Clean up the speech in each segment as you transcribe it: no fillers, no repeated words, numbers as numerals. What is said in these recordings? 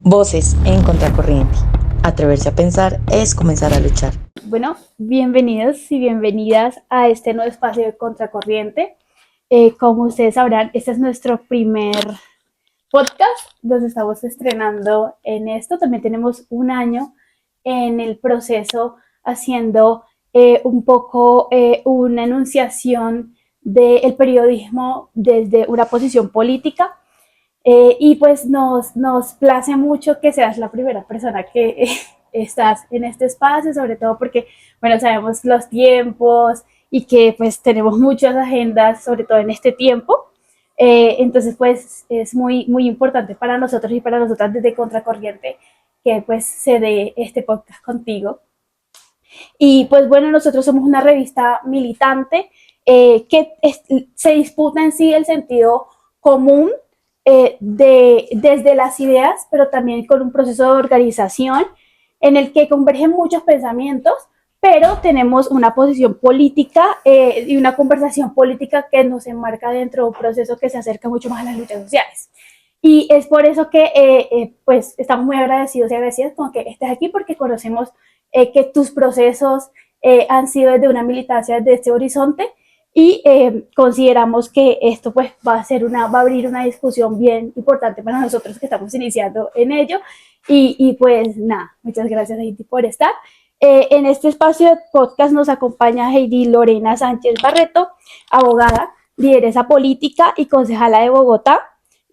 Voces en contracorriente. Atreverse a pensar es comenzar a luchar. Bueno, bienvenidos y bienvenidas a este nuevo espacio de Contracorriente. Como ustedes sabrán, este es nuestro primer podcast. Nos estamos estrenando en esto. También tenemos un año en el proceso haciendo un poco una enunciación del periodismo desde una posición política. Y pues nos place mucho que seas la primera persona que estás en este espacio, sobre todo porque, bueno, sabemos los tiempos y que pues tenemos muchas agendas, sobre todo en este tiempo. Entonces, pues es muy importante para nosotros y para nosotras desde Contracorriente que pues se dé este podcast contigo. Y pues bueno, nosotros somos una revista militante se disputa en sí el sentido común desde las ideas, pero también con un proceso de organización en el que convergen muchos pensamientos, pero tenemos una posición política y una conversación política que nos enmarca dentro de un proceso que se acerca mucho más a las luchas sociales. Y es por eso que pues estamos muy agradecidos y agradecidas con que estés aquí, porque conocemos que tus procesos han sido desde una militancia, desde este horizonte, y consideramos que esto pues va a abrir una discusión bien importante para nosotros que estamos iniciando en ello. Y pues nada, muchas gracias Heidi por estar. En este espacio de podcast nos acompaña Heidi Lorena Sánchez Barreto, abogada, lideresa política y concejala de Bogotá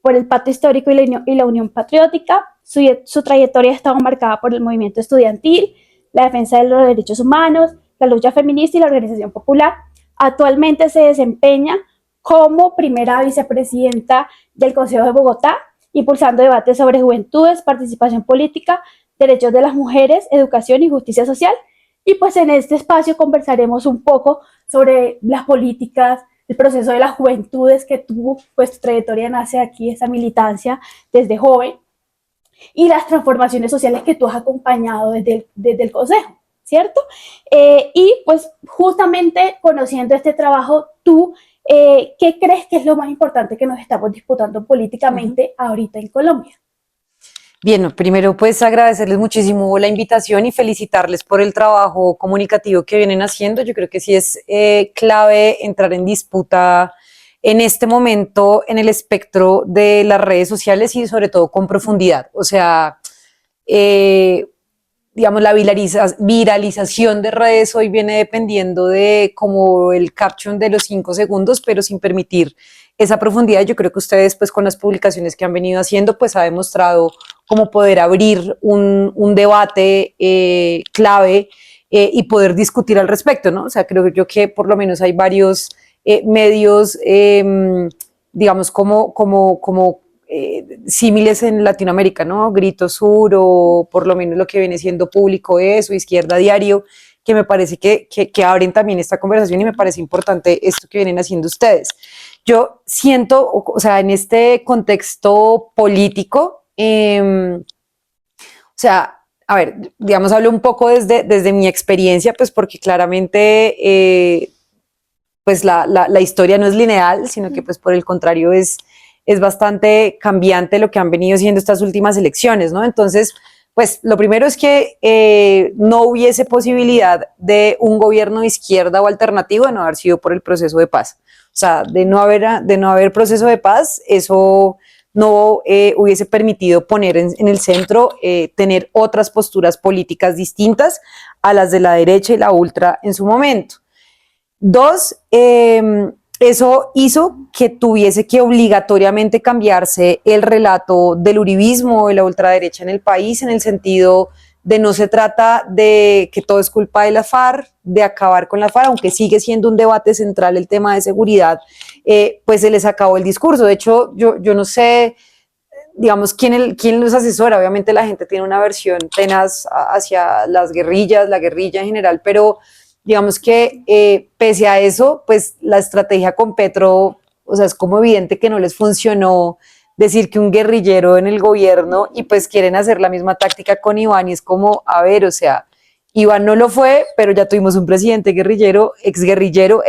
por el Pacto Histórico y la Unión Patriótica. Su trayectoria ha estado marcada por el movimiento estudiantil, la defensa de los derechos humanos, la lucha feminista y la organización popular. Actualmente se desempeña como primera vicepresidenta del Consejo de Bogotá, impulsando debates sobre juventudes, participación política, derechos de las mujeres, educación y justicia social. Y pues en este espacio conversaremos un poco sobre las políticas, el proceso de las juventudes que tuvo, pues tu trayectoria nace aquí, esa militancia desde joven, y las transformaciones sociales que tú has acompañado desde el Consejo, ¿cierto? Y pues justamente conociendo este trabajo, tú, ¿qué crees que es lo más importante que nos estamos disputando políticamente ahorita en Colombia? Bien, primero pues agradecerles muchísimo la invitación y felicitarles por el trabajo comunicativo que vienen haciendo. Yo creo que sí es clave entrar en disputa en este momento en el espectro de las redes sociales y sobre todo con profundidad. O sea, digamos, la viralización de redes hoy viene dependiendo de como el caption de los 5 segundos, pero sin permitir esa profundidad. Yo creo que ustedes, pues con las publicaciones que han venido haciendo, pues ha demostrado cómo poder abrir un debate clave y poder discutir al respecto, ¿no? O sea, creo yo que por lo menos hay varios medios, digamos, como símiles en Latinoamérica, ¿no? Grito Sur o por lo menos lo que viene siendo Público Eso, Izquierda Diario, que me parece que abren también esta conversación y me parece importante esto que vienen haciendo ustedes. Yo siento, o sea, en este contexto político, o sea, a ver, digamos, hablo un poco desde mi experiencia, pues porque claramente, pues la historia no es lineal, sino que pues por el contrario es bastante cambiante lo que han venido siendo estas últimas elecciones, ¿no? Entonces, pues lo primero es que no hubiese posibilidad de un gobierno de izquierda o alternativo de no haber sido por el proceso de paz. O sea, de no haber proceso de paz, eso no hubiese permitido poner en el centro, tener otras posturas políticas distintas a las de la derecha y la ultra en su momento. Dos, eso hizo que tuviese que obligatoriamente cambiarse el relato del uribismo, de la ultraderecha en el país, en el sentido de no se trata de que todo es culpa de la FARC, de acabar con la FARC, aunque sigue siendo un debate central el tema de seguridad, pues se les acabó el discurso. De hecho, yo no sé, digamos, quién los asesora. Obviamente la gente tiene una versión tenaz hacia las guerrillas, la guerrilla en general, pero digamos que pese a eso, pues la estrategia con Petro, o sea, es como evidente que no les funcionó decir que un guerrillero en el gobierno y pues quieren hacer la misma táctica con Iván y es como, a ver, o sea, Iván no lo fue, pero ya tuvimos un presidente guerrillero, exguerrillero,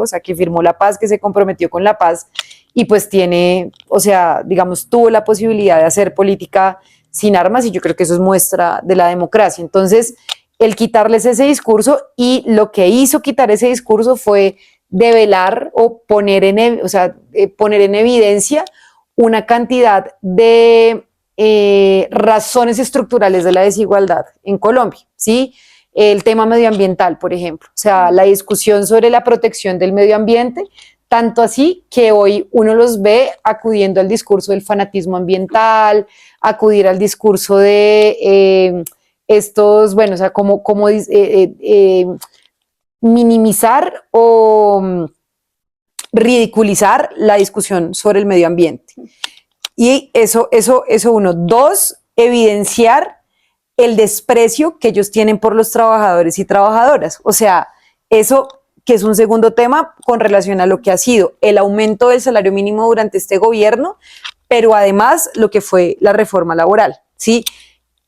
o sea, que firmó la paz, que se comprometió con la paz y pues tiene, o sea, digamos, tuvo la posibilidad de hacer política sin armas, y yo creo que eso es muestra de la democracia. Entonces, el quitarles ese discurso, y lo que hizo quitar ese discurso fue develar o poner poner en evidencia una cantidad de razones estructurales de la desigualdad en Colombia, ¿sí? El tema medioambiental, por ejemplo, o sea, la discusión sobre la protección del medio ambiente, tanto así que hoy uno los ve acudiendo al discurso del fanatismo ambiental, acudir al discurso de estos, bueno, o sea, minimizar o ridiculizar la discusión sobre el medio ambiente. Y eso uno. Dos, evidenciar el desprecio que ellos tienen por los trabajadores y trabajadoras. O sea, eso que es un segundo tema con relación a lo que ha sido el aumento del salario mínimo durante este gobierno, pero además lo que fue la reforma laboral, ¿sí?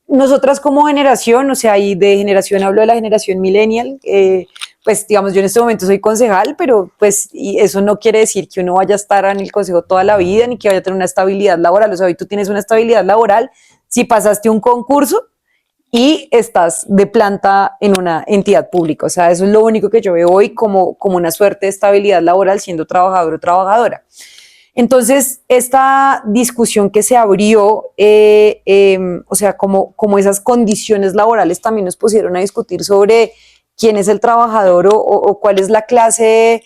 Nosotras como generación, o sea, y de generación hablo de la generación millennial, pues digamos, yo en este momento soy concejal, pero pues y eso no quiere decir que uno vaya a estar en el consejo toda la vida, ni que vaya a tener una estabilidad laboral. O sea, hoy tú tienes una estabilidad laboral si pasaste un concurso y estás de planta en una entidad pública. O sea, eso es lo único que yo veo hoy como una suerte de estabilidad laboral siendo trabajador o trabajadora. Entonces, esta discusión que se abrió, o sea, como esas condiciones laborales también nos pusieron a discutir sobre quién es el trabajador o cuál es la clase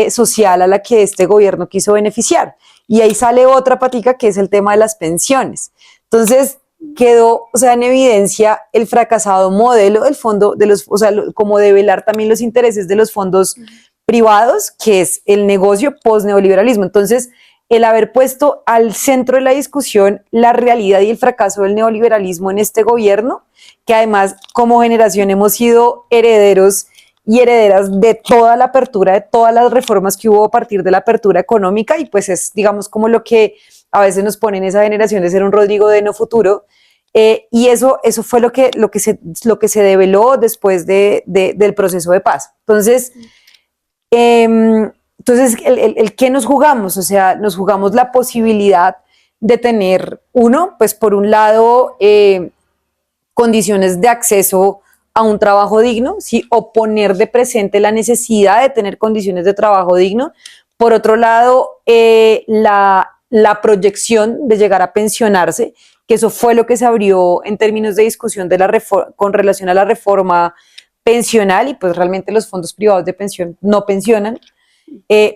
social a la que este gobierno quiso beneficiar. Y ahí sale otra patica, que es el tema de las pensiones. Entonces, quedó, o sea, en evidencia el fracasado modelo del fondo, o sea, como de velar también los intereses de los fondos privados, que es el negocio post-neoliberalismo. Entonces, el haber puesto al centro de la discusión la realidad y el fracaso del neoliberalismo en este gobierno, que además como generación hemos sido herederos y herederas de toda la apertura, de todas las reformas que hubo a partir de la apertura económica, y pues es, digamos, como lo que a veces nos pone en esa generación de ser un Rodrigo de no futuro, y eso fue lo que se develó después del proceso de paz. Entonces, ¿el qué nos jugamos? O sea, nos jugamos la posibilidad de tener, pues por un lado, condiciones de acceso a un trabajo digno, ¿sí? O poner de presente la necesidad de tener condiciones de trabajo digno. Por otro lado, la proyección de llegar a pensionarse, que eso fue lo que se abrió en términos de discusión con relación a la reforma pensional, y pues realmente los fondos privados de pensión no pensionan,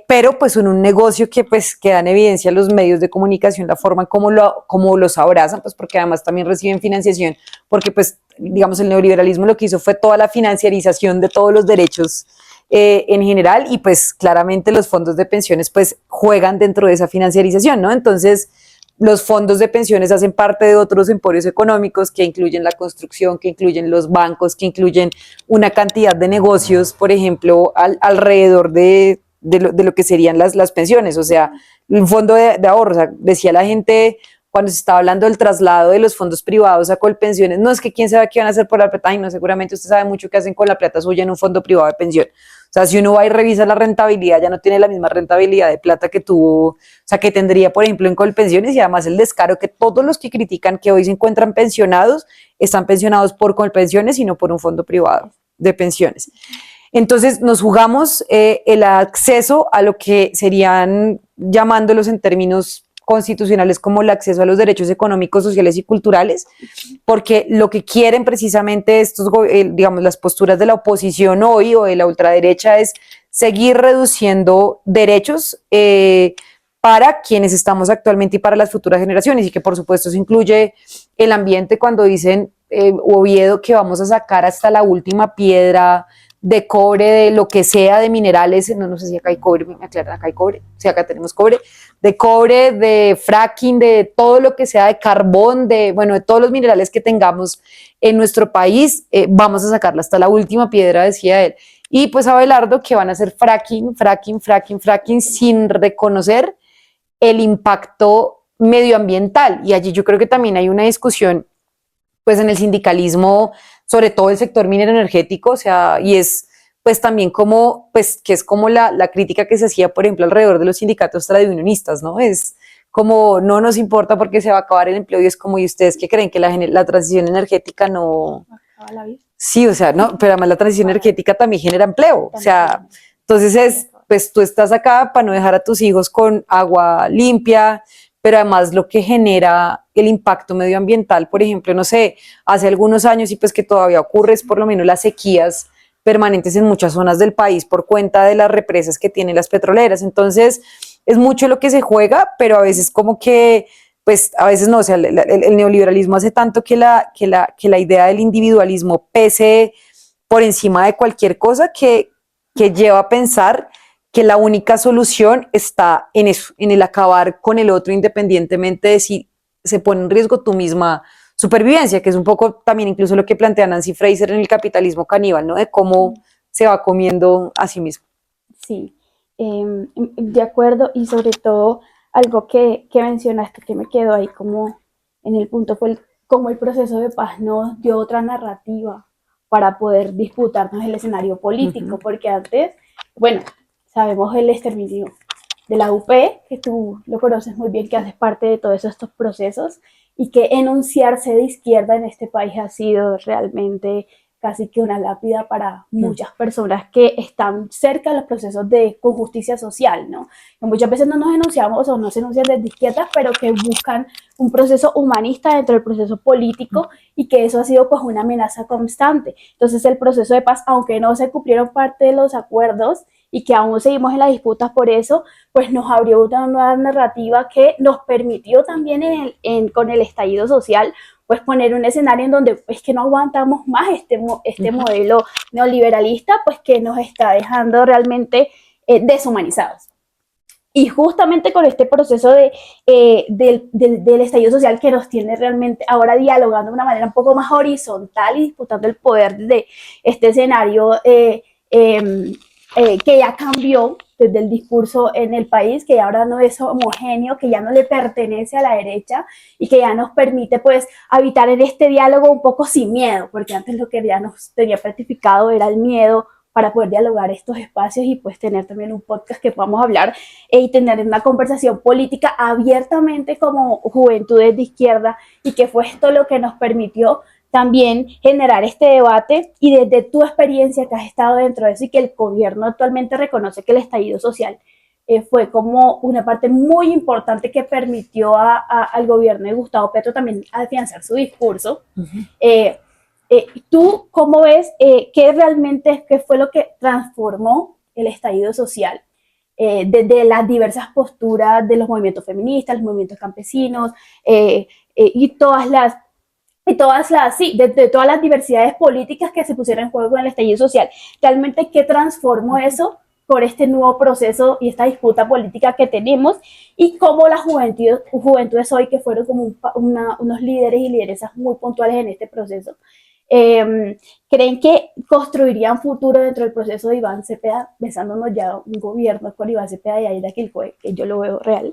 pero pues son un negocio que pues queda en evidencia los medios de comunicación, la forma como los abrazan, pues porque además también reciben financiación, porque pues digamos el neoliberalismo lo que hizo fue toda la financiarización de todos los derechos en general, y pues claramente los fondos de pensiones pues juegan dentro de esa financiarización, ¿no? Entonces los fondos de pensiones hacen parte de otros emporios económicos que incluyen la construcción, que incluyen los bancos, que incluyen una cantidad de negocios, por ejemplo, alrededor de lo que serían las pensiones. O sea, un fondo de ahorro, o sea, decía la gente cuando se estaba hablando del traslado de los fondos privados a Colpensiones, no es que quién sabe qué van a hacer por la plata, y no, seguramente usted sabe mucho qué hacen con la plata suya en un fondo privado de pensión. O sea, si uno va y revisa la rentabilidad, ya no tiene la misma rentabilidad de plata que tuvo, o sea, que tendría, por ejemplo, en Colpensiones, y además el descaro que todos los que critican que hoy se encuentran pensionados, están pensionados por Colpensiones y no por un fondo privado de pensiones. Entonces nos jugamos el acceso a lo que serían, llamándolos en términos constitucionales, como el acceso a los derechos económicos, sociales y culturales, porque lo que quieren precisamente digamos, las posturas de la oposición hoy o de la ultraderecha es seguir reduciendo derechos para quienes estamos actualmente y para las futuras generaciones, y que por supuesto eso incluye el ambiente, cuando dicen Oviedo que vamos a sacar hasta la última piedra de cobre, de lo que sea, de minerales, no sé si acá hay cobre, me aclaran, acá hay cobre, sí, acá tenemos cobre, de fracking, de todo lo que sea de carbón, de todos los minerales que tengamos en nuestro país, vamos a sacarla hasta la última piedra, decía él. Y pues Abelardo que van a hacer fracking, sin reconocer el impacto medioambiental. Y allí yo creo que también hay una discusión, pues en el sindicalismo, sobre todo el sector minero energético, o sea, y es pues también como, pues que es como la crítica que se hacía, por ejemplo, alrededor de los sindicatos tradiunionistas, ¿no? Es como no nos importa porque se va a acabar el empleo, y es como, ¿y ustedes qué creen? Que la transición energética no... Acaba la vida. Sí, o sea, no, pero además la transición energética también genera empleo, o sea, entonces es, pues tú estás acá para no dejar a tus hijos con agua limpia, pero además lo que genera el impacto medioambiental, por ejemplo, no sé, hace algunos años y pues que todavía ocurre es por lo menos las sequías permanentes en muchas zonas del país por cuenta de las represas que tienen las petroleras. Entonces, es mucho lo que se juega, pero a veces como que, pues a veces no, o sea, el neoliberalismo hace tanto que la idea del individualismo pese por encima de cualquier cosa que lleva a pensar que la única solución está en eso, en el acabar con el otro independientemente de si se pone en riesgo tu misma supervivencia, que es un poco también incluso lo que plantea Nancy Fraser en El capitalismo caníbal, ¿no? De cómo se va comiendo a sí mismo. Sí, de acuerdo, y sobre todo algo que mencionaste que me quedó ahí como en el punto fue cómo el proceso de paz nos dio otra narrativa para poder disputarnos el escenario político, porque antes, bueno, sabemos el exterminio de la UP, que tú lo conoces muy bien, que haces parte de todos estos procesos, y que enunciarse de izquierda en este país ha sido realmente casi que una lápida para muchas personas que están cerca de los procesos con justicia social, ¿no? Que muchas veces no nos enunciamos o no se enuncian desde izquierdas, pero que buscan un proceso humanista dentro del proceso político y que eso ha sido pues una amenaza constante. Entonces el proceso de paz, aunque no se cumplieron parte de los acuerdos y que aún seguimos en las disputas por eso, pues nos abrió una nueva narrativa que nos permitió también con el estallido social pues poner un escenario en donde es que no aguantamos más este modelo neoliberalista, pues que nos está dejando realmente deshumanizados. Y justamente con este proceso del estallido social que nos tiene realmente ahora dialogando de una manera un poco más horizontal y disputando el poder de este escenario que ya cambió desde el discurso en el país, que ahora no es homogéneo, que ya no le pertenece a la derecha y que ya nos permite pues habitar en este diálogo un poco sin miedo, porque antes lo que ya nos tenía petrificado era el miedo para poder dialogar estos espacios y pues tener también un podcast que podamos hablar y tener una conversación política abiertamente como juventudes de izquierda, y que fue esto lo que nos permitió también generar este debate, y desde tu experiencia que has estado dentro de eso y que el gobierno actualmente reconoce que el estallido social fue como una parte muy importante que permitió al gobierno de Gustavo Petro también afianzar su discurso. ¿Tú cómo ves qué realmente qué fue lo que transformó el estallido social? Desde las diversas posturas de los movimientos feministas, los movimientos campesinos y de todas las diversidades políticas que se pusieron en juego en el estallido social. Realmente, ¿qué transformó eso por este nuevo proceso y esta disputa política que tenemos? Y cómo las juventudes hoy, que fueron como unos líderes y lideresas muy puntuales en este proceso, creen que construirían futuro dentro del proceso de Iván Cepeda, besándonos ya un gobierno con Iván Cepeda y Aida Quilcoe, que yo lo veo real.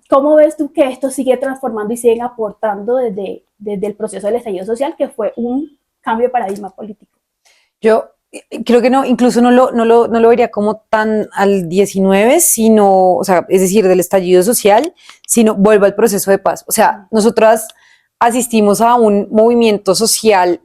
¿Cómo ves tú que esto sigue transformando y siguen aportando desde el proceso del estallido social, que fue un cambio de paradigma político? Yo creo que no, incluso no lo vería como tan al 19, sino, o sea, es decir, del estallido social, sino vuelvo al proceso de paz. O sea, nosotras asistimos a un movimiento social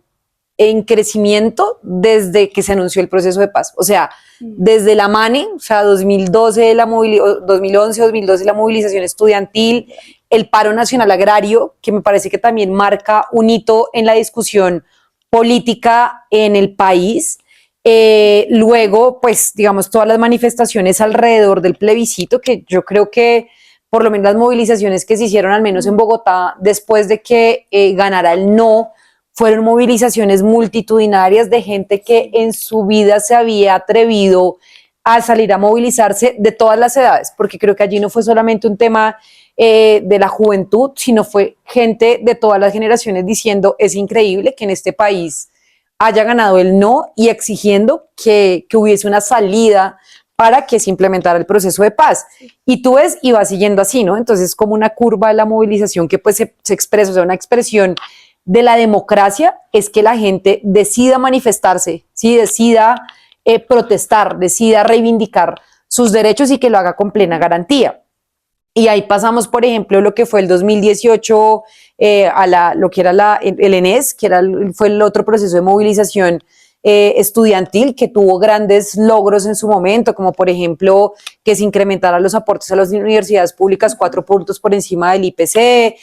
en crecimiento desde que se anunció el proceso de paz. O sea, desde la MANE, o sea, 2012, 2011, 2012, la movilización estudiantil, el paro nacional agrario, que me parece que también marca un hito en la discusión política en el país. Luego, pues, digamos, todas las manifestaciones alrededor del plebiscito, que yo creo que por lo menos las movilizaciones que se hicieron, al menos en Bogotá, después de que ganara el no, fueron movilizaciones multitudinarias de gente que en su vida se había atrevido a salir a movilizarse de todas las edades, porque creo que allí no fue solamente un tema de la juventud, sino fue gente de todas las generaciones diciendo es increíble que en este país haya ganado el no, y exigiendo que hubiese una salida para que se implementara el proceso de paz. Y tú ves, y va siguiendo así, ¿no? Entonces, como una curva de la movilización que pues se expresa, o sea, una expresión de la democracia es que la gente decida manifestarse, ¿sí? Decida protestar, decida reivindicar sus derechos y que lo haga con plena garantía. Y ahí pasamos, por ejemplo, lo que fue el 2018 lo que era el ENES, fue el otro proceso de movilización estudiantil que tuvo grandes logros en su momento, como por ejemplo que se incrementaran los aportes a las universidades públicas 4 puntos por encima del IPC,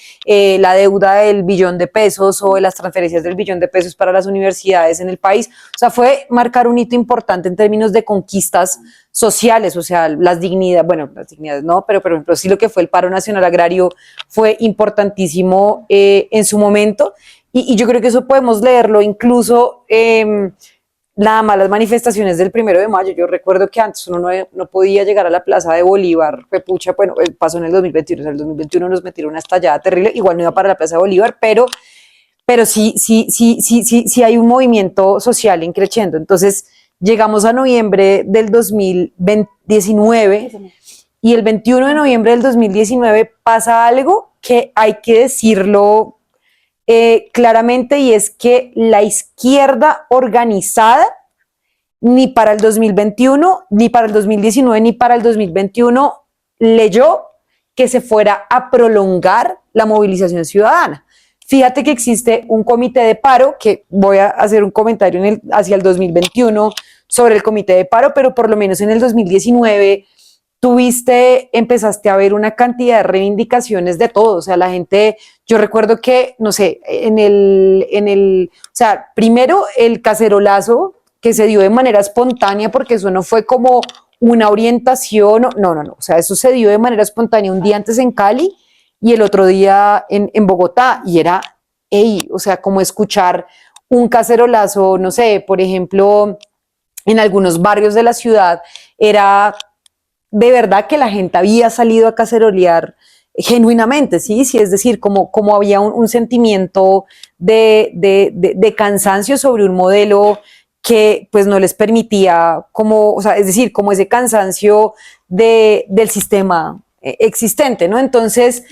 la deuda del billón de pesos o de las transferencias del billón de pesos para las universidades en el país. O sea, fue marcar un hito importante en términos de conquistas sociales, o sea, las dignidades no, pero por ejemplo sí lo que fue el paro nacional agrario fue importantísimo en su momento. Y yo creo que eso podemos leerlo incluso nada más las manifestaciones del 1 de mayo. Yo recuerdo que antes uno no podía llegar a la Plaza de Bolívar, pucha, bueno, pasó en el 2021, o sea, en el 2021 nos metieron una estallada terrible, igual no iba para la Plaza de Bolívar, pero sí hay un movimiento social increciendo. Entonces llegamos a noviembre del 2019 y el 21 de noviembre del 2019 pasa algo que hay que decirlo claramente, y es que la izquierda organizada ni para el 2021, ni para el 2019, ni para el 2021 leyó que se fuera a prolongar la movilización ciudadana. Fíjate que existe un comité de paro, que voy a hacer un comentario hacia el 2021 sobre el comité de paro, pero por lo menos en el 2019 empezaste a ver una cantidad de reivindicaciones de todo. O sea, la gente, yo recuerdo que, no sé, o sea, primero el cacerolazo que se dio de manera espontánea, porque eso no fue como una orientación, no, o sea, eso se dio de manera espontánea un día antes en Cali y el otro día en Bogotá, y era, o sea, como escuchar un cacerolazo, no sé, por ejemplo, en algunos barrios de la ciudad, era de verdad que la gente había salido a cacerolear genuinamente, ¿sí? Es decir, como había un sentimiento de cansancio sobre un modelo que pues no les permitía, o sea, es decir, como ese cansancio del sistema existente, ¿no? Entonces,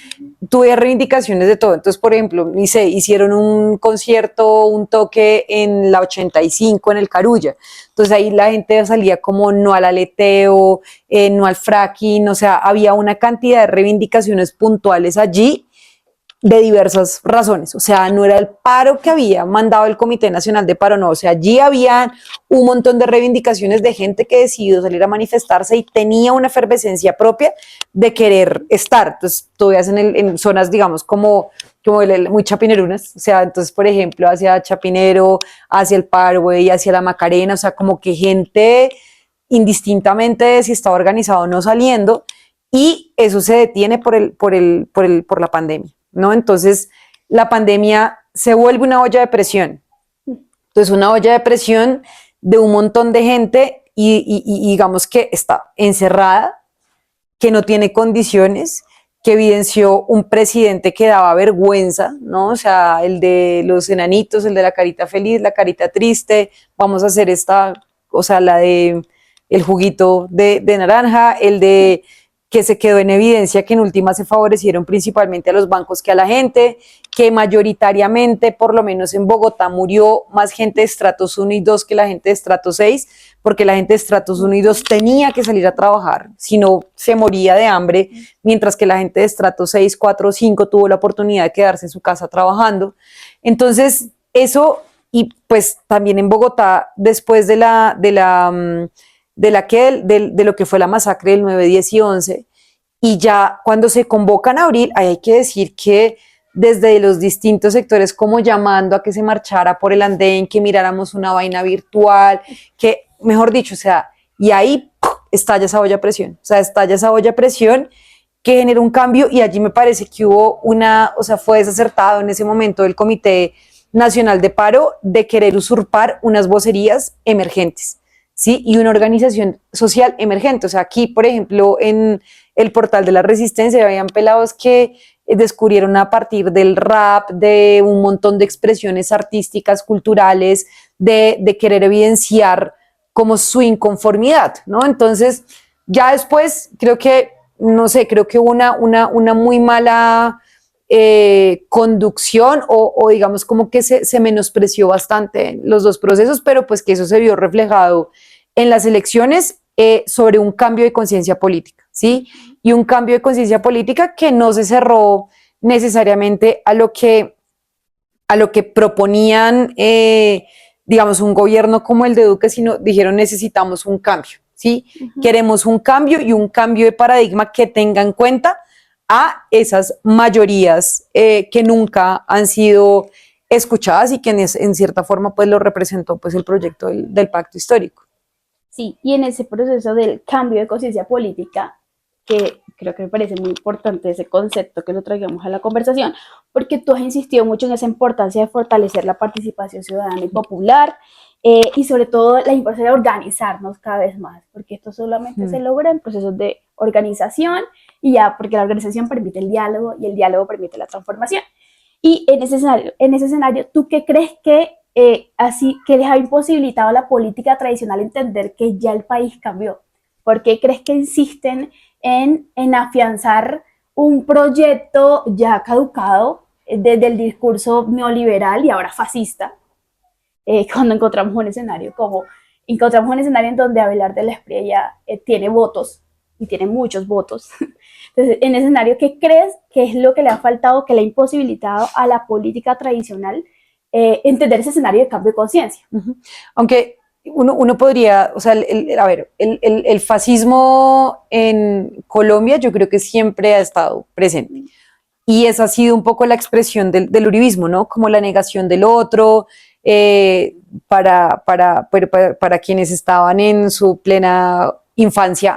tuve reivindicaciones de todo. Entonces, por ejemplo, hicieron un concierto, un toque en la 85 en el Carulla. Entonces, ahí la gente salía como no al aleteo, no al fracking, o sea, había una cantidad de reivindicaciones puntuales allí de diversas razones. O sea, no era el paro que había mandado el Comité Nacional de Paro, no. O sea, allí había un montón de reivindicaciones de gente que decidió salir a manifestarse y tenía una efervescencia propia de querer estar. Entonces, tú veas en zonas, digamos, como muy chapinerunas. O sea, entonces, por ejemplo, hacia Chapinero, hacia el Parkway, hacia la Macarena, o sea, como que gente indistintamente de si estaba organizado o no saliendo, y eso se detiene por la pandemia, ¿no? Entonces, la pandemia se vuelve una olla de presión. Entonces, una olla de presión de un montón de gente y digamos que está encerrada, que no tiene condiciones, que evidenció un presidente que daba vergüenza, ¿no? O sea, el de los enanitos, el de la carita feliz, la carita triste, vamos a hacer o sea, la de el juguito de naranja, el de que se quedó en evidencia que en última se favorecieron principalmente a los bancos que a la gente, que mayoritariamente, por lo menos en Bogotá, murió más gente de estratos 1 y 2 que la gente de estratos 6, porque la gente de estratos 1 y 2 tenía que salir a trabajar, si no se moría de hambre, mientras que la gente de estratos 6, 4 o 5 tuvo la oportunidad de quedarse en su casa trabajando. Entonces, eso, y pues también en Bogotá, después de lo que fue la masacre del 9, 10 y 11, y ya cuando se convoca en abril, hay que decir que desde los distintos sectores como llamando a que se marchara por el andén, que miráramos una vaina virtual, que mejor dicho, o sea, y ahí estalla esa olla a presión, o sea, estalla esa olla a presión que genera un cambio, y allí me parece que hubo o sea, fue desacertado en ese momento el Comité Nacional de Paro de querer usurpar unas vocerías emergentes, ¿sí? Y una organización social emergente. O sea, aquí, por ejemplo, en el portal de la Resistencia habían pelados que descubrieron a partir del rap, de un montón de expresiones artísticas, culturales, de querer evidenciar como su inconformidad, ¿no? Entonces, ya después creo que, no sé, creo que hubo una muy mala conducción o digamos como que se menospreció bastante los dos procesos, pero pues que eso se vio reflejado en las elecciones sobre un cambio de conciencia política, ¿sí? Y un cambio de conciencia política que no se cerró necesariamente a lo que proponían, digamos, un gobierno como el de Duque, sino dijeron necesitamos un cambio, ¿sí? Queremos un cambio y un cambio de paradigma que tenga en cuenta a esas mayorías que nunca han sido escuchadas y que en cierta forma pues lo representó pues el proyecto del pacto histórico. Sí, y en ese proceso del cambio de conciencia política, que creo que me parece muy importante ese concepto que lo traigamos a la conversación, porque tú has insistido mucho en esa importancia de fortalecer la participación ciudadana y popular, y sobre todo la importancia de organizarnos cada vez más, porque esto solamente se logra en procesos de organización y ya, porque la organización permite el diálogo y el diálogo permite la transformación. Y en ese escenario, ¿tú qué crees que así que les ha imposibilitado a la política tradicional entender que ya el país cambió? ¿Por qué crees que insisten en afianzar un proyecto ya caducado desde el discurso neoliberal y ahora fascista? Cuando encontramos un escenario en donde Abelardo de la Espriella tiene votos y tiene muchos votos. Entonces, en ese escenario, ¿qué crees que es lo que le ha faltado, que le ha imposibilitado a la política tradicional entender ese escenario de cambio de conciencia? Aunque uno podría, o sea, el fascismo en Colombia yo creo que siempre ha estado presente. Y esa ha sido un poco la expresión del uribismo, ¿no? Como la negación del otro, para quienes estaban en su plena infancia,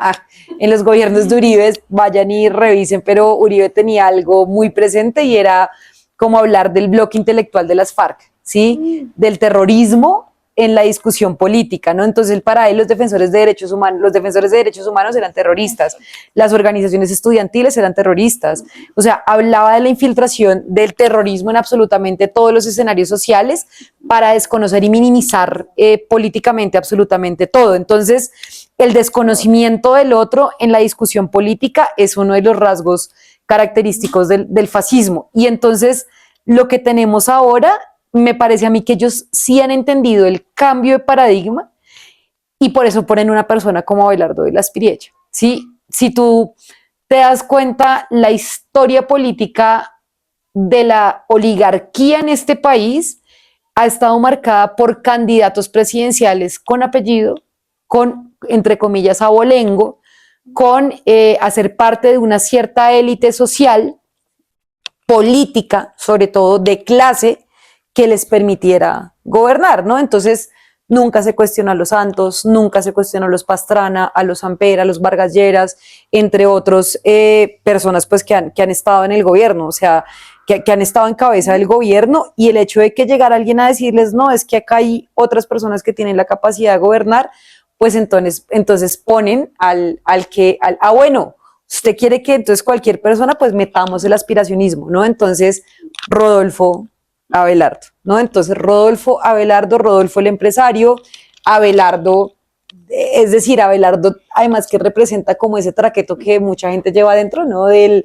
en los gobiernos de Uribe, vayan y revisen, pero Uribe tenía algo muy presente y era como hablar del bloque intelectual de las FARC, ¿sí? Del terrorismo en la discusión política, ¿no? Entonces, para él, los defensores de derechos humanos eran terroristas, las organizaciones estudiantiles eran terroristas, o sea, hablaba de la infiltración del terrorismo en absolutamente todos los escenarios sociales para desconocer y minimizar políticamente absolutamente todo. Entonces, el desconocimiento del otro en la discusión política es uno de los rasgos característicos del fascismo. Y entonces, lo que tenemos ahora, me parece a mí que ellos sí han entendido el cambio de paradigma y por eso ponen una persona como Abelardo de la Espriella, ¿sí? Si tú te das cuenta, la historia política de la oligarquía en este país ha estado marcada por candidatos presidenciales con apellido, con, entre comillas, abolengo, con hacer parte de una cierta élite social, política, sobre todo de clase, que les permitiera gobernar, ¿no? Entonces, nunca se cuestionó a los Santos, nunca se cuestionó a los Pastrana, a los Ampera, a los Vargas Lleras, entre otros personas pues que han estado en el gobierno, o sea, que han estado en cabeza del gobierno, y el hecho de que llegara alguien a decirles, no, es que acá hay otras personas que tienen la capacidad de gobernar, pues entonces ponen bueno, usted quiere que entonces cualquier persona, pues metamos el aspiracionismo, ¿no? Entonces, Rodolfo Abelardo, ¿no? Entonces, Rodolfo el empresario, Abelardo, es decir, Abelardo, además que representa como ese traqueto que mucha gente lleva adentro, ¿no? Y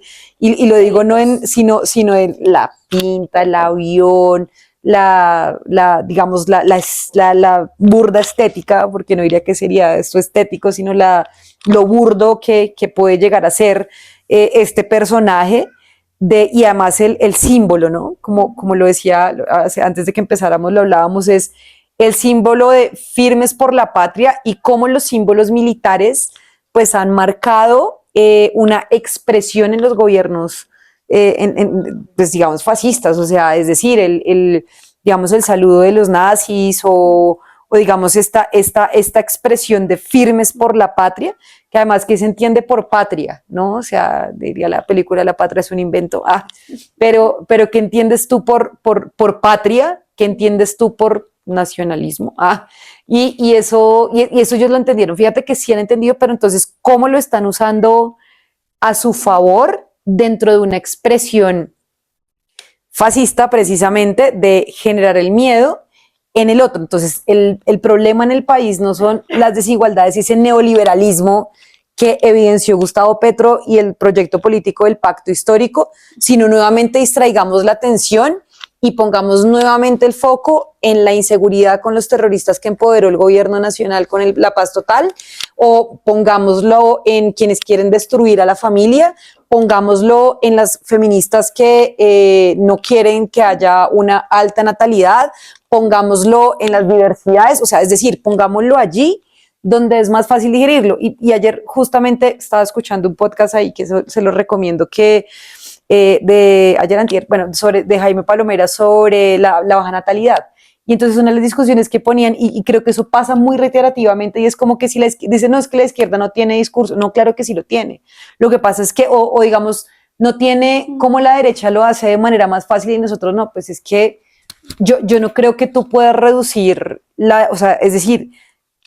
lo digo no sino en la pinta, el avión, digamos, la burda estética, porque no diría que sería esto estético, sino lo burdo que puede llegar a ser este personaje. Y además el símbolo, ¿no? Como lo decía antes de que empezáramos, lo hablábamos, es el símbolo de firmes por la patria y cómo los símbolos militares pues han marcado una expresión en los gobiernos, pues digamos, fascistas, o sea, es decir, digamos, el saludo de los nazis o digamos esta expresión de firmes por la patria, que además que se entiende por patria, ¿no? O sea, diría la película La patria es un invento, pero ¿qué entiendes tú por patria? ¿Qué entiendes tú por nacionalismo? Y eso ellos lo entendieron, fíjate que sí han entendido, pero entonces, ¿cómo lo están usando a su favor dentro de una expresión fascista precisamente de generar el miedo en el otro? Entonces, el problema en el país no son las desigualdades y ese neoliberalismo que evidenció Gustavo Petro y el proyecto político del pacto histórico, sino nuevamente distraigamos la atención y pongamos nuevamente el foco en la inseguridad con los terroristas que empoderó el gobierno nacional con la paz total, o pongámoslo en quienes quieren destruir a la familia, pongámoslo en las feministas que no quieren que haya una alta natalidad, pongámoslo en las diversidades, o sea, es decir, pongámoslo allí donde es más fácil digerirlo. Y ayer justamente estaba escuchando un podcast ahí que se lo recomiendo, que de ayer antier, bueno, de Jaime Palomera sobre la baja natalidad. Y entonces una de las discusiones que ponían, y creo que eso pasa muy reiterativamente, y es como que si dicen, no, es que la izquierda no tiene discurso. No, claro que sí lo tiene. Lo que pasa es que, o digamos, no tiene como la derecha lo hace de manera más fácil y nosotros no, pues es que yo no creo que tú puedas reducir o sea, es decir,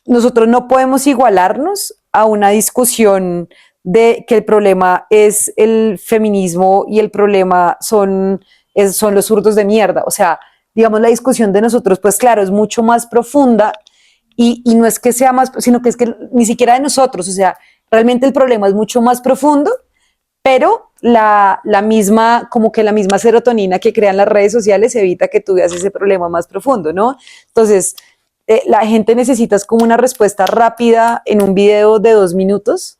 nosotros no podemos igualarnos a una discusión de que el problema es el feminismo y el problema son los zurdos de mierda. O sea, digamos, la discusión de nosotros, pues claro, es mucho más profunda y no es que sea más, sino que es que ni siquiera de nosotros, o sea, realmente el problema es mucho más profundo, pero la misma, como que la misma serotonina que crean las redes sociales evita que tú veas ese problema más profundo, ¿no? Entonces, la gente necesita como una respuesta rápida en un video de 2 minutos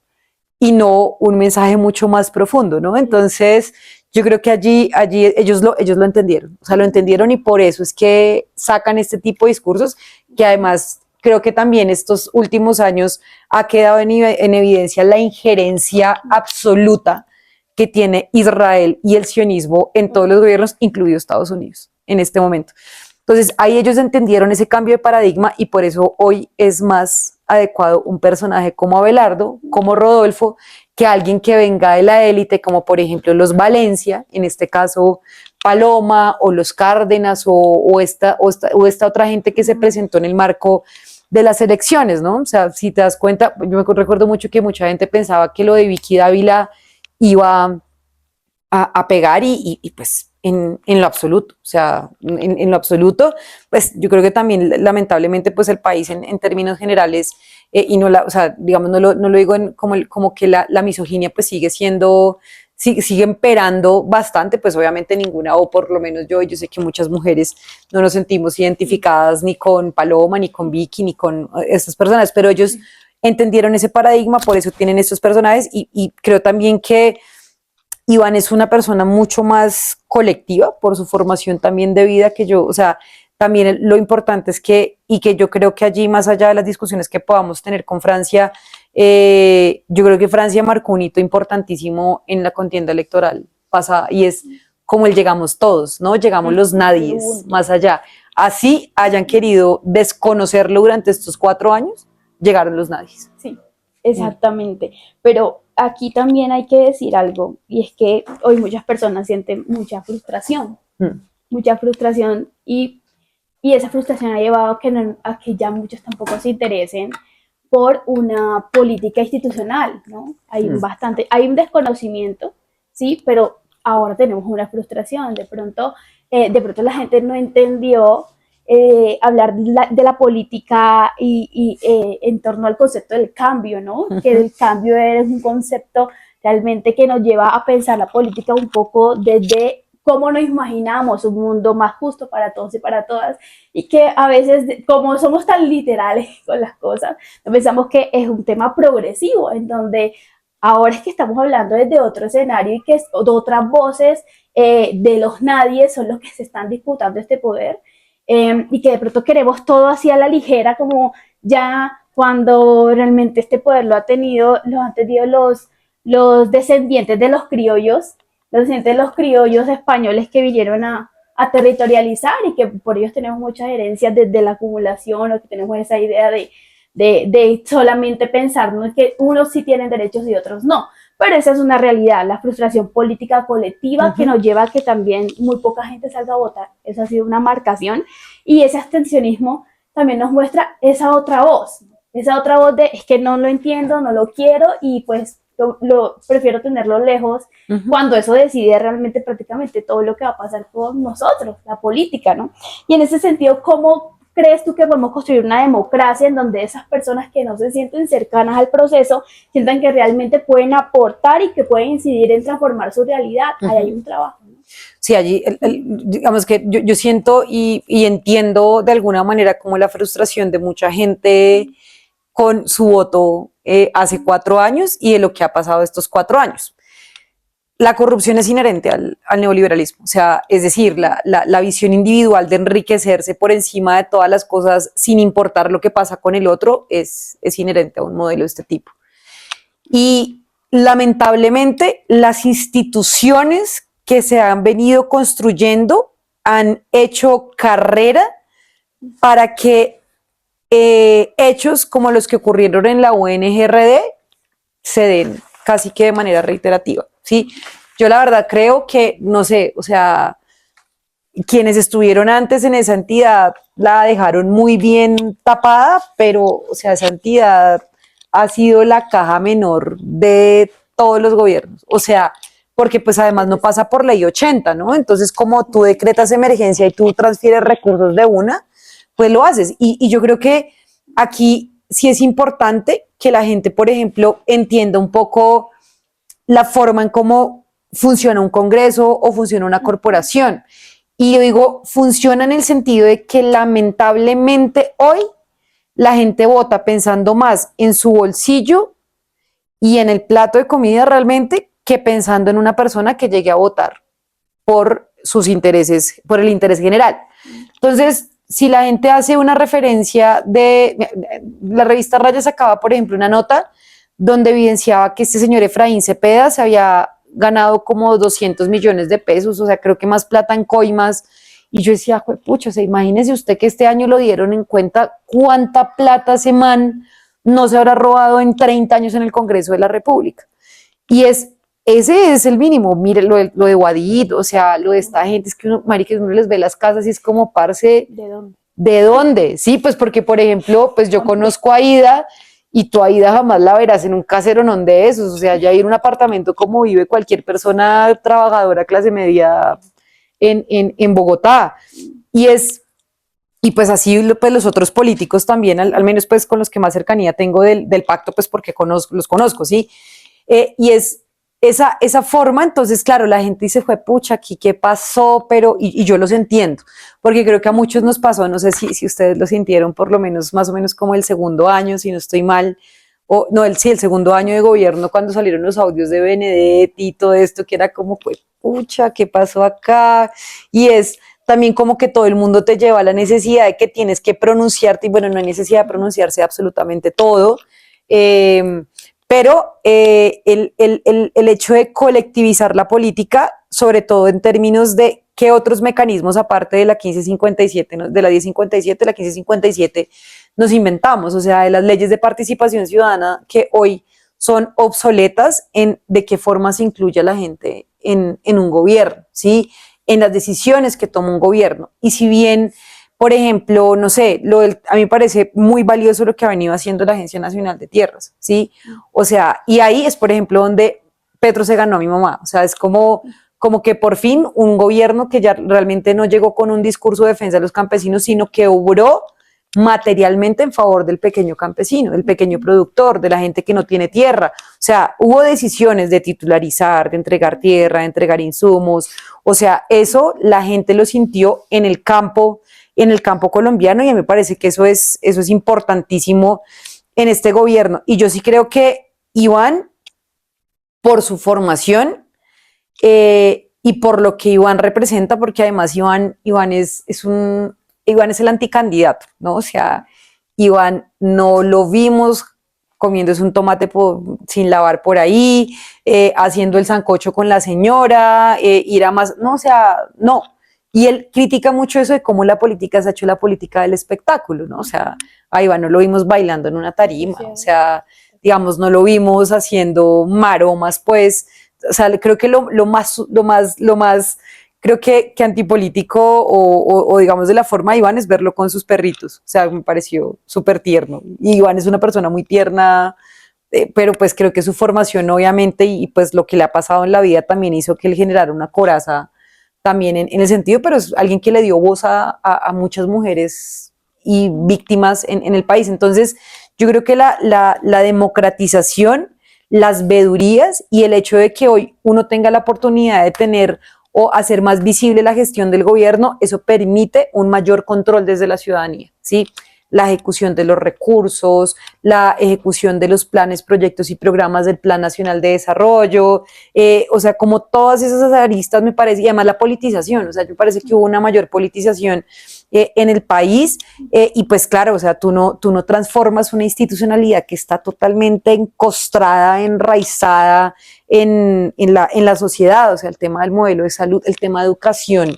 y no un mensaje mucho más profundo, ¿no? Entonces, yo creo que allí ellos lo entendieron, o sea, lo entendieron y por eso es que sacan este tipo de discursos que además creo que también estos últimos años ha quedado en evidencia la injerencia absoluta que tiene Israel y el sionismo en todos los gobiernos, incluido Estados Unidos, en este momento. Entonces, ahí ellos entendieron ese cambio de paradigma y por eso hoy es más adecuado un personaje como Abelardo, como Rodolfo, que alguien que venga de la élite, como por ejemplo los Valencia, en este caso Paloma, o los Cárdenas, o esta otra gente que se presentó en el marco de las elecciones, ¿no? O sea, si te das cuenta, yo me recuerdo mucho que mucha gente pensaba que lo de Vicky Dávila iba a pegar y pues en lo absoluto, o sea, en lo absoluto, pues yo creo que también lamentablemente pues el país en términos generales, y no o sea, digamos, no lo digo como que la misoginia pues sigue imperando bastante, pues obviamente ninguna, o por lo menos yo sé que muchas mujeres no nos sentimos identificadas ni con Paloma, ni con Vicky, ni con estas personas, pero ellos entendieron ese paradigma, por eso tienen estos personajes y creo también que Iván es una persona mucho más colectiva por su formación también de vida que yo, o sea, también lo importante es que yo creo que allí, más allá de las discusiones que podamos tener con Francia, yo creo que Francia marcó un hito importantísimo en la contienda electoral pasada y es como el llegamos todos, ¿no? Llegamos los nadies, más allá. Así hayan querido desconocerlo durante estos 4 años, llegaron los nadies. Sí, exactamente. Pero aquí también hay que decir algo, y es que hoy muchas personas sienten mucha frustración, y esa frustración ha llevado a que ya muchos tampoco se interesen por una política institucional, ¿no? Hay un desconocimiento, sí, pero ahora tenemos una frustración. De pronto la gente no entendió hablar de la política y en torno al concepto del cambio, ¿no? Que el cambio es un concepto realmente que nos lleva a pensar la política un poco desde cómo nos imaginamos un mundo más justo para todos y para todas, y que a veces, como somos tan literales con las cosas, pensamos que es un tema progresivo, en donde ahora es que estamos hablando desde otro escenario y que de otras voces de los nadies son los que se están disputando este poder, y que de pronto queremos todo así a la ligera, como ya cuando realmente este poder lo han tenido los descendientes de los criollos españoles que vinieron a territorializar, y que por ellos tenemos muchas herencias desde la acumulación, o que tenemos esa idea de solamente pensarnos que unos sí tienen derechos y otros no. Pero esa es una realidad, la frustración política colectiva que nos lleva a que también muy poca gente salga a votar. Eso ha sido una marcación, y ese abstencionismo también nos muestra esa otra voz de es que no lo entiendo, no lo quiero, y pues prefiero tenerlo lejos, cuando eso decide realmente prácticamente todo lo que va a pasar con nosotros, la política, ¿no? Y en ese sentido, ¿cómo crees tú que podemos construir una democracia en donde esas personas que no se sienten cercanas al proceso sientan que realmente pueden aportar y que pueden incidir en transformar su realidad? Ahí hay un trabajo, ¿no? Sí, allí, digamos que yo siento y entiendo de alguna manera como la frustración de mucha gente con su voto hace 4 años y de lo que ha pasado estos 4 años. La corrupción es inherente al neoliberalismo, o sea, es decir, la visión individual de enriquecerse por encima de todas las cosas sin importar lo que pasa con el otro es inherente a un modelo de este tipo. Y lamentablemente las instituciones que se han venido construyendo han hecho carrera para que hechos como los que ocurrieron en la UNGRD se den casi que de manera reiterativa, ¿sí? Yo la verdad creo que, no sé, o sea, quienes estuvieron antes en esa entidad la dejaron muy bien tapada, pero, o sea, esa entidad ha sido la caja menor de todos los gobiernos, o sea, porque pues además no pasa por ley 80, ¿no? Entonces, como tú decretas emergencia y tú transfieres recursos de una, pues lo haces. Y yo creo que aquí sí es importante que la gente, por ejemplo, entienda un poco la forma en cómo funciona un congreso o funciona una corporación. Y yo digo, funciona en el sentido de que lamentablemente hoy la gente vota pensando más en su bolsillo y en el plato de comida realmente que pensando en una persona que llegue a votar por sus intereses, por el interés general. Entonces, si la gente hace una referencia la revista Raya sacaba, por ejemplo, una nota donde evidenciaba que este señor Efraín Cepeda se había ganado como 200 millones de pesos, o sea, creo que más plata en coimas, y yo decía, pucha, o sea, imagínese usted que este año lo dieron en cuenta cuánta plata ese man no se habrá robado en 30 años en el Congreso de la República. Y ese es el mínimo. Mire, lo de Guadid, o sea, lo de esta gente, es que uno les ve las casas y es como, parce, ¿De dónde? ¿de dónde? Sí, pues porque, por ejemplo, pues yo conozco a Aida y tú a Aida jamás la verás en un caseronón de esos, o sea, ya ir a un apartamento como vive cualquier persona trabajadora clase media en Bogotá. Y pues así pues los otros políticos también, al menos pues con los que más cercanía tengo del pacto, pues porque los conozco, ¿sí? Y es esa forma, entonces, claro, la gente dice, fue pucha, aquí qué pasó, pero, y yo los entiendo, porque creo que a muchos nos pasó, no sé si ustedes lo sintieron, por lo menos, más o menos como el segundo año, si no estoy mal, o no, sí, el segundo año de gobierno, cuando salieron los audios de Benedetti y todo esto, que era como, pues, pucha, ¿qué pasó acá? Y es también como que todo el mundo te lleva a la necesidad de que tienes que pronunciarte, y bueno, no hay necesidad de pronunciarse absolutamente todo, pero el hecho de colectivizar la política, sobre todo en términos de qué otros mecanismos, aparte de la 1557, de la 1057, la 1557, nos inventamos, o sea, de las leyes de participación ciudadana que hoy son obsoletas, de qué forma se incluye a la gente en un gobierno, ¿sí? En las decisiones que toma un gobierno. Y si bien, por ejemplo, no sé, a mí me parece muy valioso lo que ha venido haciendo la Agencia Nacional de Tierras, ¿sí? O sea, y ahí es, por ejemplo, donde Petro se ganó a mi mamá, o sea, es como que por fin un gobierno que ya realmente no llegó con un discurso de defensa de los campesinos, sino que obró materialmente en favor del pequeño campesino, del pequeño productor, de la gente que no tiene tierra. O sea, hubo decisiones de titularizar, de entregar tierra, de entregar insumos. O sea, eso la gente lo sintió en el campo colombiano, y a mí me parece que eso es importantísimo en este gobierno. Y yo sí creo que Iván, por su formación y por lo que Iván representa, porque además Iván es el anticandidato, ¿no? O sea, Iván no lo vimos comiéndose un tomate sin lavar por ahí, haciendo el sancocho con la señora, ir a más, no, o sea, no. Y él critica mucho eso de cómo la política se ha hecho la política del espectáculo, ¿no? O sea, a Iván no lo vimos bailando en una tarima, o sea, digamos, no lo vimos haciendo maromas, pues, o sea, creo que lo más creo que antipolítico o digamos de la forma de Iván es verlo con sus perritos, o sea, me pareció súper tierno, y Iván es una persona muy tierna, pero pues creo que su formación obviamente y pues lo que le ha pasado en la vida también hizo que él generara una coraza también en el sentido, pero es alguien que le dio voz a muchas mujeres y víctimas en el país. Entonces yo creo que la democratización, las vedurías y el hecho de que hoy uno tenga la oportunidad de tener o hacer más visible la gestión del gobierno, eso permite un mayor control desde la ciudadanía, ¿sí? la ejecución de los recursos, la ejecución de los planes, proyectos y programas del Plan Nacional de Desarrollo, o sea, como todas esas aristas me parece, y además la politización, o sea, me parece que hubo una mayor politización en el país, y pues claro, o sea, tú no transformas una institucionalidad que está totalmente encostrada, enraizada en la sociedad, o sea, el tema del modelo de salud, el tema de educación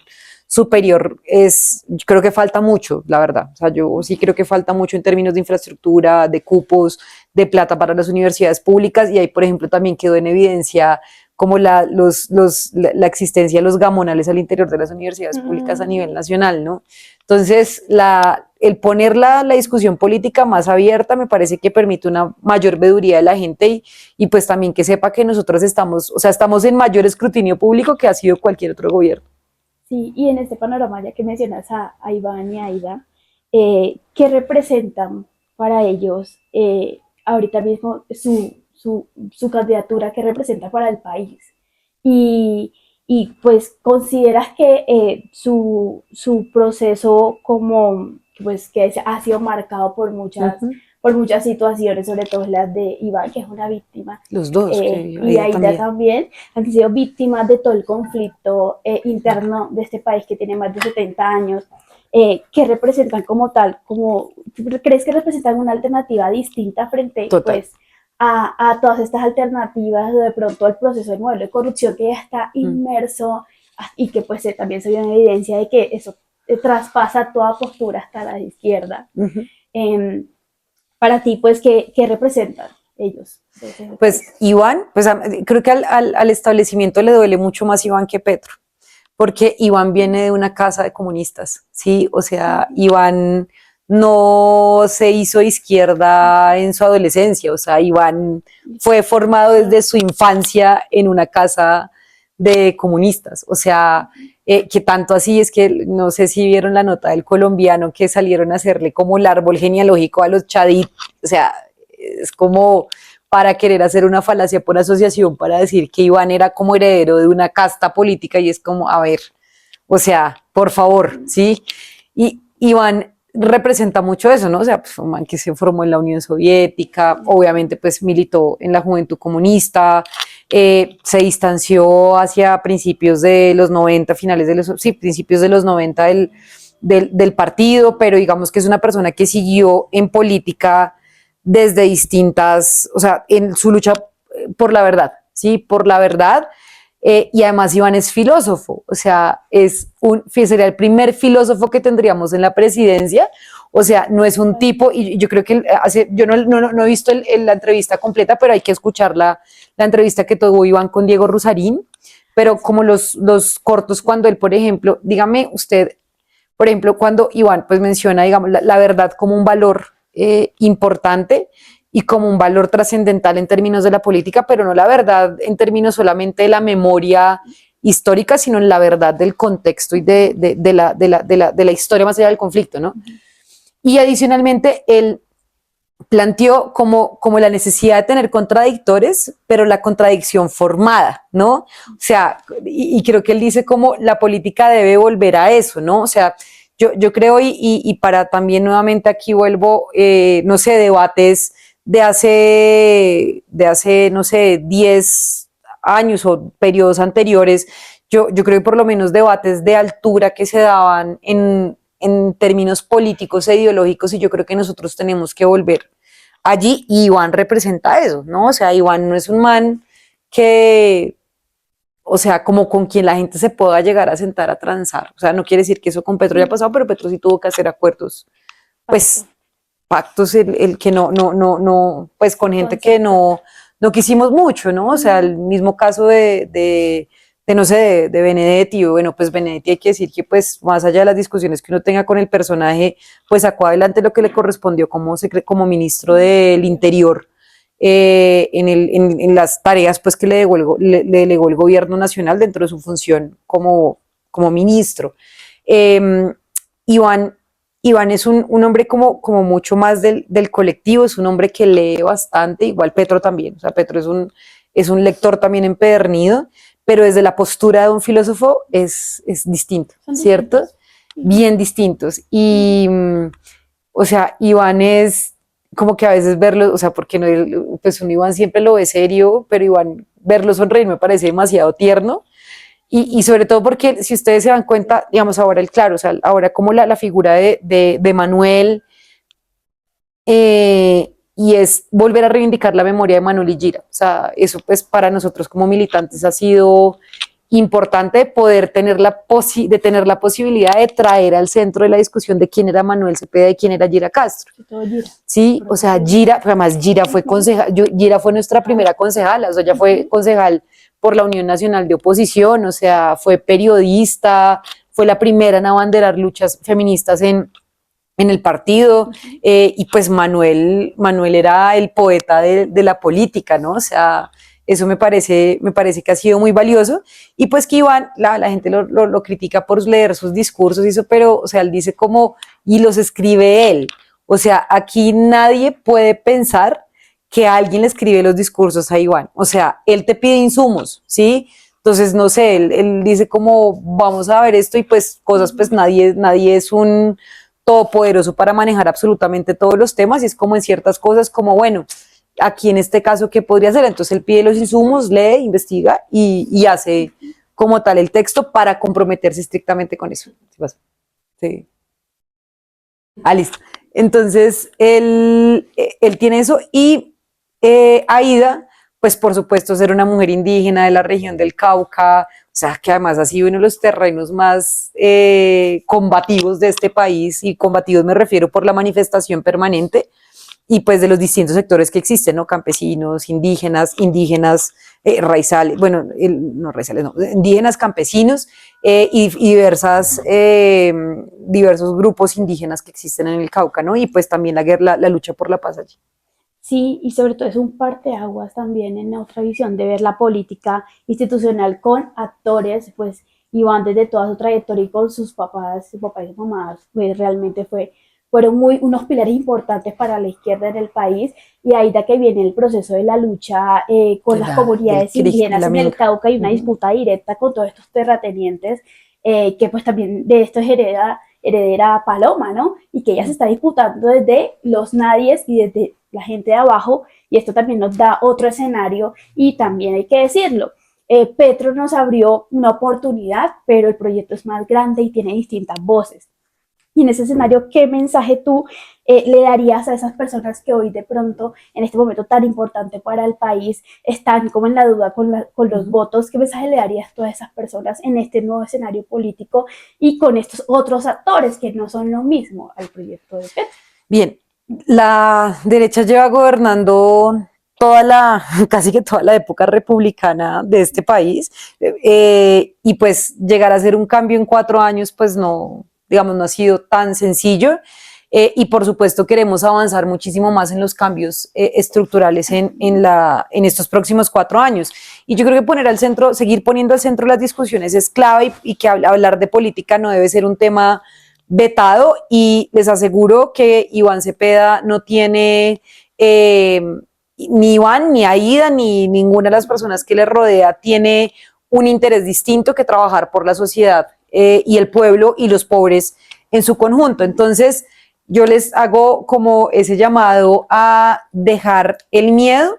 superior yo creo que falta mucho, la verdad. O sea, yo sí creo que falta mucho en términos de infraestructura, de cupos, de plata para las universidades públicas, y ahí, por ejemplo, también quedó en evidencia como la existencia de los gamonales al interior de las universidades públicas a nivel nacional, ¿no? Entonces, el poner la discusión política más abierta me parece que permite una mayor veeduría de la gente y pues también que sepa que nosotros estamos en mayor escrutinio público que ha sido cualquier otro gobierno. Sí, y en este panorama, ya que mencionas a Iván y a Aida, ¿qué representan para ellos ahorita mismo su candidatura, qué representa para el país? Y pues consideras que su proceso como pues que ha sido marcado por muchas situaciones, sobre todo las de Iván, que es una víctima, Los dos, y Aida también, han sido víctimas de todo el conflicto interno de este país que tiene más de 70 años, que representan como tal, ¿crees que representan una alternativa distinta frente pues, a todas estas alternativas, de pronto al proceso del modelo de corrupción que ya está inmerso y que pues también se vio en evidencia de que eso traspasa toda postura hasta la izquierda? Para ti, pues, ¿qué representan ellos? Pues Iván, pues creo que al establecimiento le duele mucho más Iván que Petro, porque Iván viene de una casa de comunistas, ¿sí? O sea, Iván no se hizo izquierda en su adolescencia, o sea, Iván fue formado desde su infancia en una casa de comunistas, o sea, que tanto así es que no sé si vieron la nota del colombiano que salieron a hacerle como el árbol genealógico a los Chadid, o sea, es como para querer hacer una falacia por asociación, para decir que Iván era como heredero de una casta política, y es como, a ver, o sea, por favor, ¿sí? Y Iván representa mucho eso, ¿no? O sea, pues un man que se formó en la Unión Soviética, obviamente pues militó en la Juventud Comunista, se distanció hacia principios de los 90, principios de los 90 del partido, pero digamos que es una persona que siguió en política desde distintas, o sea, en su lucha por la verdad, ¿sí? Por la verdad. Y además Iván es filósofo, o sea, sería el primer filósofo que tendríamos en la presidencia, o sea, no es un tipo, y yo creo que yo no he visto la entrevista completa, pero hay que escuchar la entrevista que tuvo Iván con Diego Rusarín, pero como los cortos cuando él, por ejemplo, dígame usted, por ejemplo, cuando Iván pues menciona, digamos, la verdad como un valor importante y como un valor trascendental en términos de la política, pero no la verdad en términos solamente de la memoria histórica, sino en la verdad del contexto y de la historia más allá del conflicto, ¿no? Y adicionalmente, él planteó como la necesidad de tener contradictores, pero la contradicción formada, ¿no? O sea, y creo que él dice como la política debe volver a eso, ¿no? O sea, yo creo, y para también nuevamente aquí vuelvo, no sé, debates de hace, no sé, 10 años o periodos anteriores, yo creo que por lo menos debates de altura que se daban en términos políticos e ideológicos, y yo creo que nosotros tenemos que volver allí, y Iván representa eso, ¿no? O sea, Iván no es un man que, o sea, como con quien la gente se pueda llegar a sentar a transar, o sea, no quiere decir que eso con Petro haya pasado, pero Petro sí tuvo que hacer acuerdos, pues, pactos, el que no, pues con gente que no quisimos mucho, ¿no? O sea, el mismo caso de no sé, de Benedetti, bueno, pues Benedetti hay que decir que pues más allá de las discusiones que uno tenga con el personaje, pues sacó adelante lo que le correspondió como ministro del Interior, en las tareas pues que le delegó el gobierno nacional dentro de su función como ministro. Iván es un hombre como mucho más del colectivo, es un hombre que lee bastante, igual Petro también, o sea, Petro es un lector también empedernido, pero desde la postura de un filósofo es distinto, ¿cierto? Bien distintos. Y o sea, Iván es como que a veces verlo, o sea, porque no, pues un Iván siempre lo ve serio, pero Iván verlo sonreír me parece demasiado tierno. Y sobre todo porque si ustedes se dan cuenta, digamos ahora el claro, o sea, ahora como la figura de Manuel, y es volver a reivindicar la memoria de Manuel y Gira. O sea, eso pues para nosotros como militantes ha sido importante poder tener de tener la posibilidad de traer al centro de la discusión de quién era Manuel Cepeda y quién era Gira Castro. Sí, o sea, Gira, además Gira fue concejal, Gira fue nuestra primera concejala, o sea, ella fue concejal por la Unión Nacional de Oposición, o sea, fue periodista, fue la primera en abanderar luchas feministas en el partido, y pues Manuel era el poeta de la política, ¿no? O sea, eso me parece que ha sido muy valioso, y pues que Iván, la gente lo critica por leer sus discursos y eso, pero, o sea, él dice como, y los escribe él, o sea, aquí nadie puede pensar que alguien le escribe los discursos a Iván, o sea, él te pide insumos, ¿sí? Entonces, no sé, él dice como, vamos a ver esto, y pues cosas, pues nadie es un todopoderoso para manejar absolutamente todos los temas, y es como en ciertas cosas como, bueno, aquí en este caso, ¿qué podría hacer? Entonces él pide los insumos, lee, investiga y hace como tal el texto para comprometerse estrictamente con eso. Sí. Ah, listo. Entonces él tiene eso, y Aida, pues por supuesto ser una mujer indígena de la región del Cauca, o sea, que además ha sido uno de los terrenos más combativos de este país, y combativos me refiero por la manifestación permanente, y pues de los distintos sectores que existen, ¿no? Campesinos, indígenas, raizales, bueno, no raizales, no, indígenas, campesinos, y diversos grupos indígenas que existen en el Cauca, ¿no? Y pues también la lucha por la paz allí. Sí, y sobre todo es un parteaguas también en nuestra visión de ver la política institucional con actores, pues Iván desde toda su trayectoria y con su papá y su mamá, pues realmente fueron unos pilares importantes para la izquierda en el país, y ahí da que viene el proceso de la lucha con las comunidades indígenas en el Cauca, y una disputa directa con todos estos terratenientes, que pues también de esto es heredera Paloma, ¿no? Y que ella se está disputando desde los nadies y desde la gente de abajo, y esto también nos da otro escenario, y también hay que decirlo, Petro nos abrió una oportunidad, pero el proyecto es más grande y tiene distintas voces. Y en ese escenario, ¿qué mensaje tú le darías a esas personas que hoy de pronto, en este momento tan importante para el país, están como en la duda con los votos? ¿Qué mensaje le darías a todas esas personas en este nuevo escenario político y con estos otros actores que no son lo mismo al proyecto de Petro? Bien, la derecha lleva gobernando casi que toda la época republicana de este país, y pues llegar a hacer un cambio en 4 años, pues no, digamos, no ha sido tan sencillo, y por supuesto queremos avanzar muchísimo más en los cambios estructurales en estos próximos 4 años. Y yo creo que seguir poniendo al centro las discusiones es clave, y que hablar de política no debe ser un tema vetado, y les aseguro que Iván Cepeda no tiene, ni Iván, ni Aida, ni ninguna de las personas que le rodea tiene un interés distinto que trabajar por la sociedad y el pueblo y los pobres en su conjunto. Entonces yo les hago como ese llamado a dejar el miedo,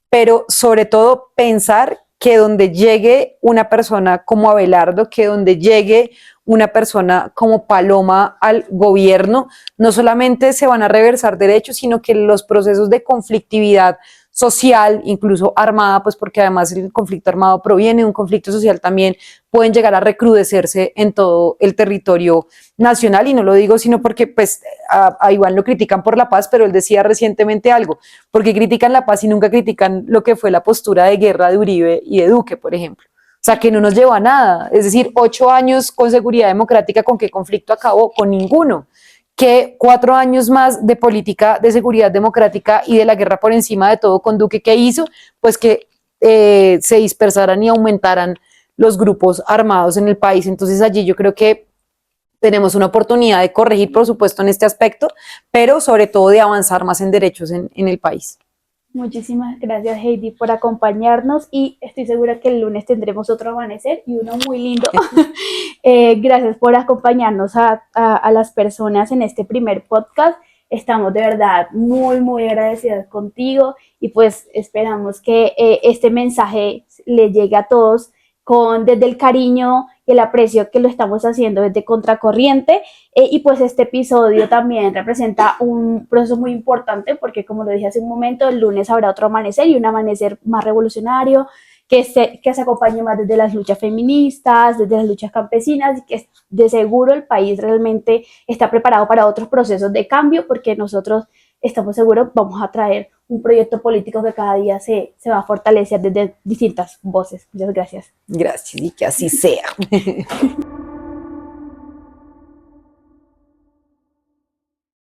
pero sobre todo pensar que donde llegue una persona como Abelardo, que donde llegue una persona como Paloma al gobierno, no solamente se van a reversar derechos, sino que los procesos de conflictividad social, incluso armada, pues porque además el conflicto armado proviene de un conflicto social también, pueden llegar a recrudecerse en todo el territorio nacional. Y no lo digo sino porque pues a Iván lo critican por la paz, pero él decía recientemente algo, porque critican la paz y nunca critican lo que fue la postura de guerra de Uribe y de Duque, por ejemplo. O sea, que no nos lleva a nada. Es decir, 8 años con seguridad democrática, ¿con qué conflicto acabó? Con ninguno. Que 4 años más de política de seguridad democrática y de la guerra por encima de todo con Duque, ¿qué hizo? Pues que se dispersaran y aumentaran los grupos armados en el país. Entonces allí yo creo que tenemos una oportunidad de corregir, por supuesto, en este aspecto, pero sobre todo de avanzar más en derechos en el país. Muchísimas gracias, Heidi, por acompañarnos, y estoy segura que el lunes tendremos otro amanecer y uno muy lindo. Gracias por acompañarnos a las personas en este primer podcast. estamos de verdad muy, muy agradecidas contigo y pues esperamos que este mensaje le llegue a todos desde el cariño y el aprecio que lo estamos haciendo desde Contracorriente. Y pues este episodio también representa un proceso muy importante porque, como lo dije hace un momento, el lunes habrá otro amanecer y un amanecer más revolucionario que se acompañe más desde las luchas feministas, desde las luchas campesinas, y que de seguro el país realmente está preparado para otros procesos de cambio, porque nosotros estamos seguros vamos a traer un proyecto político que cada día se va a fortalecer desde distintas voces. Muchas gracias. Gracias y que así sea.